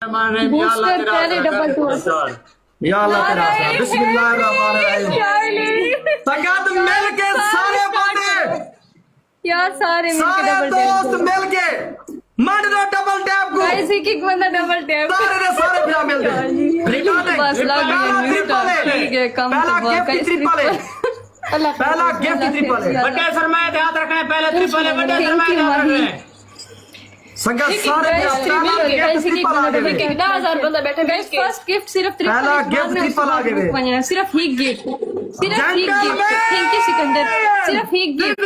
Booster पहले double two या अल्लाह तेरा असर बिस्मिल्लाहिर्रहमानिर्रहीम संगत मिल के सारे बंदे यार सारे सारे मिलके दोस्त डबल मिल के मार दो डबल टैप को ऐसे किक बंदा डबल टैप सारे ने सारे फिर मिल गए बस लग गया ठीक है कम पहला गिफ्ट ट्रिपल है पहला गिफ्ट ट्रिपल है बड़े सरमाए ध्यान रखना है पहले ट्रिपल है बड़े सरमाए ध्यान रखना है संगत सारे फर्स्ट गिफ्ट सिर्फ पहला गिफ्ट ट्रिपल आ गए सिर्फ ही गिफ्ट थैंक यू सिकंदर सिर्फ ही गिफ्ट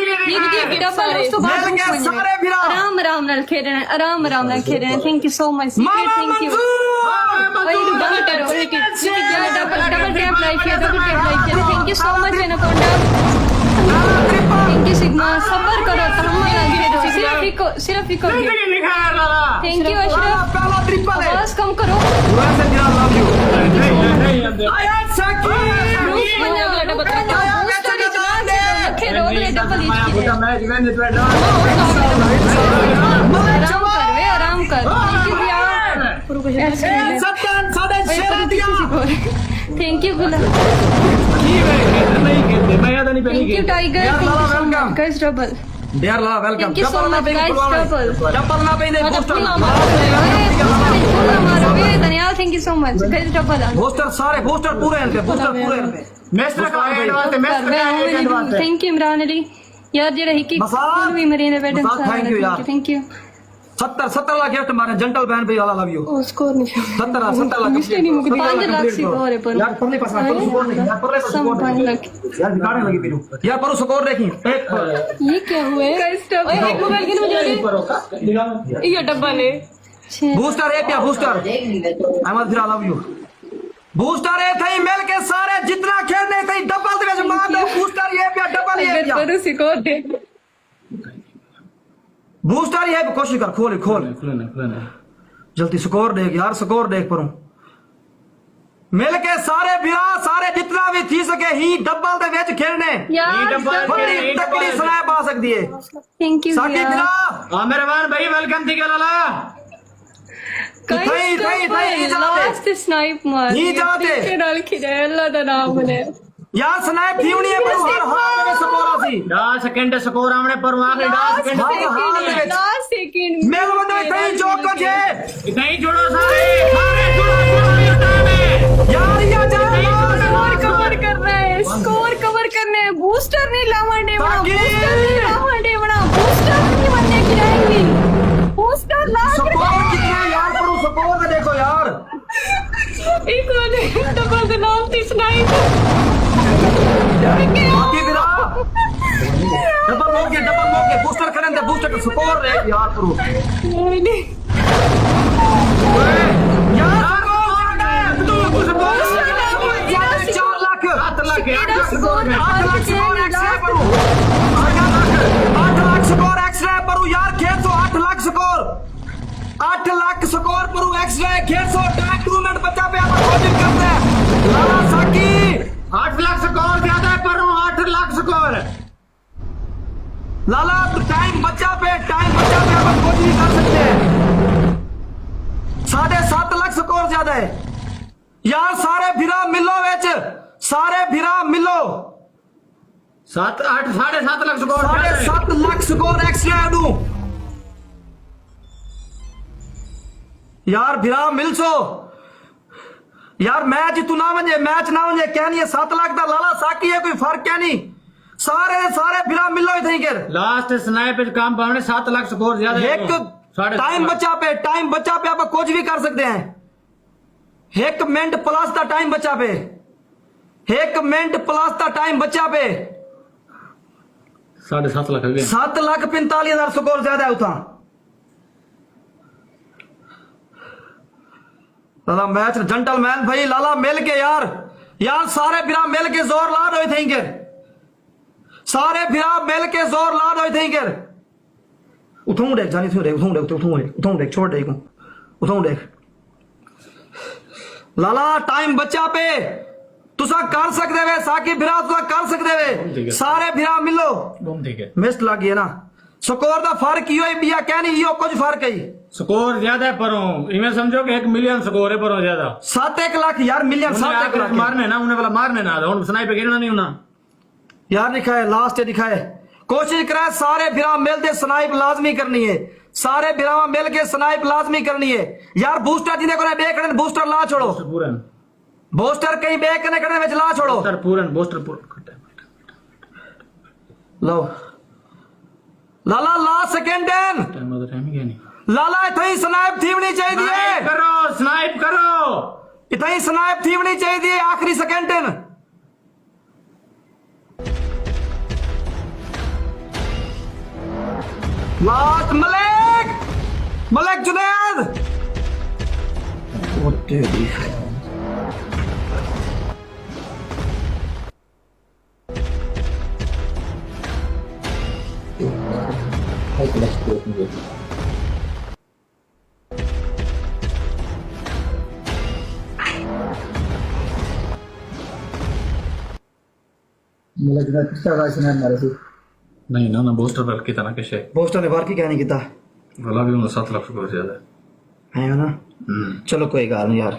डबल उस तो बाद सारे फिर आराम आराम नाल खेल रहे हैं आराम आराम नाल खेल रहे हैं thank you so much thank you double tap like किया thank you so much anaconda thank you sigma सब्र करो सिर्फ ही को थैंक यू अशरफ पहला ट्रिपल है बस कम करो वैसे तेरा लव यू आया सकी आराम कर thank you gulab thank you tiger guys double Dear Allah, welcome. Thank you so much, guys. Double. Double ना पे नहीं poster. Daniel, thank you so much. Guys, double. Poster सारे poster पूरे हैं poster पूरे हैं मेस्टर का एंड वास्ते मेस्टर का एंड वास्ते Thank you इमरान अली यार जेड़ा हिकी भी मरीने बैठे thank you यार थैंक यू 70 लाख गिफ्ट मारे जनटल बैन भाई वाला लव यू ओ स्कोर नहीं 70 लाख मुझे नहीं मुझे 5 लाख से और है पर यार परले पास स्कोर नहीं यार परले पास स्कोर 5 लाख यार दिखाने लगी फिर यार पर स्कोर देखी एक ये क्या हुआ है एक मोबाइल के मुझे ये डब्बा ले बूस्टर है क्या बूस्टर अहमद फिर लव यू बूस्टर है थई मिल के सारे जितना खेलने थई डबल दे में मार दो बूस्टर ये पे डबल ये पे पर स्कोर दे बूस्टर ये कोशिश कर खोल खोल जल्दी स्कोर देख यार स्कोर देख परूं मिल के सारे बिरा सारे जितना भी थी सके ही डबल दे विच खेलने यार बड़ी तकड़ी स्नैप आ सकती है थैंक यू साकी बिरा मेहरबान भाई वेलकम थी गलाला लास्ट स्नाइप मार नहीं जाते के डाल खिले अल्लाह दा नाम ले यार स्नैप थी नहीं है पर हर हाल में स्कोर आसी 10 सेकंड स्कोर आमने पर आखिरी 10 सेकंड लास्ट सेकंड मेल बंदे कहीं जोकर जे नहीं जोड़ो सारे सारे जोड़ो टाइम है यार ये जा स्कोर कवर कर रहे हैं स्कोर कवर करने हैं बूस्टर नहीं लावंडे बना बूस्टर नहीं लावंडे बना बूस्टर नहीं बनने की रहेंगी बूस्टर ला स्कोर कितना यार पर स्कोर का देखो यार एक और डबल का नाम थी स्नाइप बाकी बिरा डबल मौके बूस्टर करें दे बूस्टर का स्कोर रे यार करो यार तू कुछ बोल 4 लाख 8 लाख स्कोर एक्स्ट्रा करूं यार खेल तो 8 लाख स्कोर 8 लाख स्कोर करूं एक्स्ट्रा खेल सो टाइम 2 मिनट बचा पे आप कोशिश करते हैं लाला साकी 8 लाख स्कोर ज्यादा है पर 8 लाख स्कोर लाला टाइम बचा पे आप कोशिश कर सकते हैं 7.5 लाख स्कोर ज्यादा है यार सारे भिरा मिलो वेच सारे भिरा मिलो 7.5 lakh score 7.5 lakh score extra दूं यार भिरा मिलसो यार मैच तू ना वजे मैच ना वजे क्या नहीं है 7 लाख दा लाला साकी है कोई फर्क क्या नहीं सारे भिरा मिलो थई कर लास्ट स्नाइप पे काम पावने 7 लाख स्कोर ज्यादा है एक टाइम बचा पे आप कुछ भी कर सकते हैं 1 मिनट प्लस दा टाइम बचा पे 1 मिनट प्लस दा टाइम बचा पे 7.5 लाख 7,45,000 स्कोर ज्यादा है उतना लाला मैच जेंटलमैन भाई लाला मिल के यार सारे बिरा मिल के जोर ला रहे थे इनके सारे बिरा मिल के जोर ला रहे थे इनके उठाऊं देख जानी थी देख उठाऊं देख छोड़ देख उठाऊं देख लाला टाइम बच्चा पे तुसा कर सकते वे साकी बिरा तुसा कर सकते वे सारे बिरा मिलो ठीक है मिस लगी है ना स्कोर दा फर्क ही होई बिया कहनी यो कुछ फर्क ही स्कोर ज्यादा है परों इवें समझो कि 1 मिलियन स्कोर है परों ज्यादा 7-1 लाख यार मिलियन 7-1 लाख मारने ना उन्हें वाला मारने ना हुन स्नाइपर गिरना नहीं होना यार दिखाए लास्ट दिखाए कोशिश करे सारे फिरा मिल के स्नाइप लाजमी करनी है सारे फिरावा मिल के स्नाइप लाजमी करनी है यार बूस्टर जिन्हें को बेकड़े बूस्टर ला छोड़ो पूरन बूस्टर कहीं बेकने कड़े में ला छोड़ो बूस्टर पूरन लो लाला लास्ट सेकंड टाइम ही गया नहीं लाला इतनी स्नाइप थीवनी चाहिए स्नाइप करो इतनी स्नाइप थीवनी चाहिए आखिरी सेकंड लास्ट मलिक जुनैद नहीं ना बूस्टर पर कितना कैसे बूस्टर ने बार की कहनी किता वाला भी 7 लाख रुपए ज्यादा है ना चलो कोई गल नहीं यार